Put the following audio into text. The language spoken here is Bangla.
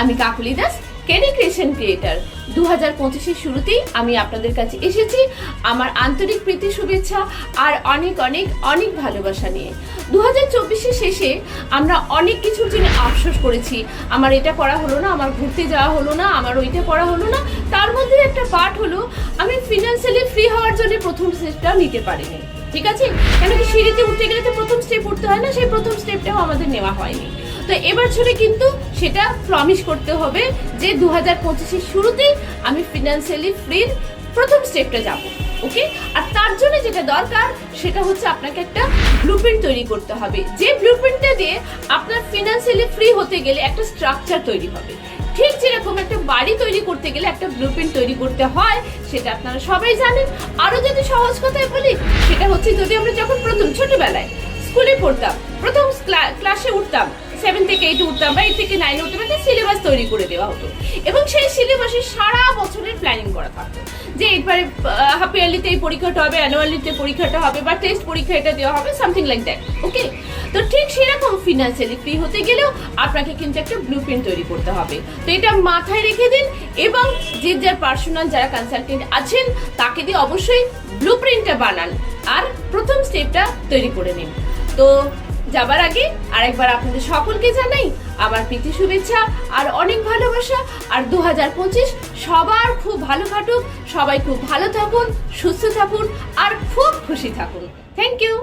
আমি কাকলি দাস, ক্যারি ক্রিয়েশন ক্রিয়েটর। 2025-এর শুরুতেই আমি আপনাদের কাছে এসেছি আমার আন্তরিক প্রীতি শুভেচ্ছা আর অনেক অনেক অনেক ভালোবাসা নিয়ে। 2024-এর শেষে আমরা অনেক কিছুর জন্য আফসোস করেছি, আমার এটা করা হলো না, আমার ঘুরতে যাওয়া হলো না, আমার ওইটা করা হলো না। তার মধ্যে একটা পার্ট হলো আমি ফিনান্সিয়ালি ফ্রি হওয়ার জন্য প্রথম স্টেপটা নিতে পারিনি। ঠিক আছে, কেন কি সিঁড়িতে উঠতে গেলে তো প্রথম স্টেপ উঠতে হয় না, সেই প্রথম স্টেপটাও আমাদের নেওয়া হয়নি। তো এবার ছেড়ে কিন্তু সেটা প্রমিস করতে হবে যে 2025-এর শুরুতেই আমি ফিনান্সিয়ালি ফ্রির প্রথম স্টেপটা যাব। ওকে, আর তার জন্য যেটা দরকার সেটা হচ্ছে আপনাকে একটা ব্লুপ্রিন্ট তৈরি করতে হবে, যে ব্লুপ্রিন্টটা দিয়ে আপনার ফিনান্সিয়ালি ফ্রি হতে গেলে একটা স্ট্রাকচার তৈরি হবে। ঠিক যেরকম একটা বাড়ি তৈরি করতে গেলে একটা ব্লুপ্রিন্ট তৈরি করতে হয়, সেটা আপনারা সবাই জানেন। আরো যদি সহজ কথায় বলি, সেটা হচ্ছে যদি আমরা যখন প্রথম ছোটবেলায় স্কুলে পড়তাম, প্রথম ক্লাসে উঠতাম, 7 থেকে 8 উঠতাম বা 8 থেকে 9 উঠতাম, একটা সিলেবাস তৈরি করে দেওয়া হতো এবং সেই সিলেবাসে সারা বছরের প্ল্যানিং করা থাকতো যে এবারে হাফ ইয়ারলিতে এই পরীক্ষাটা হবে, অ্যানুয়ালিতে পরীক্ষাটা হবে বা টেস্ট পরীক্ষা এটা দেওয়া হবে, সামথিং লাইক দ্যাট। ওকে, তো ঠিক সেরকম ফিনান্সিয়ালি ফ্রি হতে গেলেও আপনাকে কিন্তু একটা ব্লুপ্রিন্ট তৈরি করতে হবে। তো এটা মাথায় রেখে দিন এবং যে যার পার্সোনাল যারা কনসালটেন্ট আছেন তাকে দিয়ে অবশ্যই ব্লুপ্রিন্টটা বানান আর প্রথম স্টেপটা তৈরি করে নিন। তো যাবার আগে আরেকবার আপনাদের সকলকে জানাই আমার প্রীতি শুভেচ্ছা আর অনেক ভালোবাসা। আর 2025 সবার খুব ভালো কাটুক, সবাই খুব ভালো থাকুন, সুস্থ থাকুন আর খুব খুশি থাকুন। Thank you.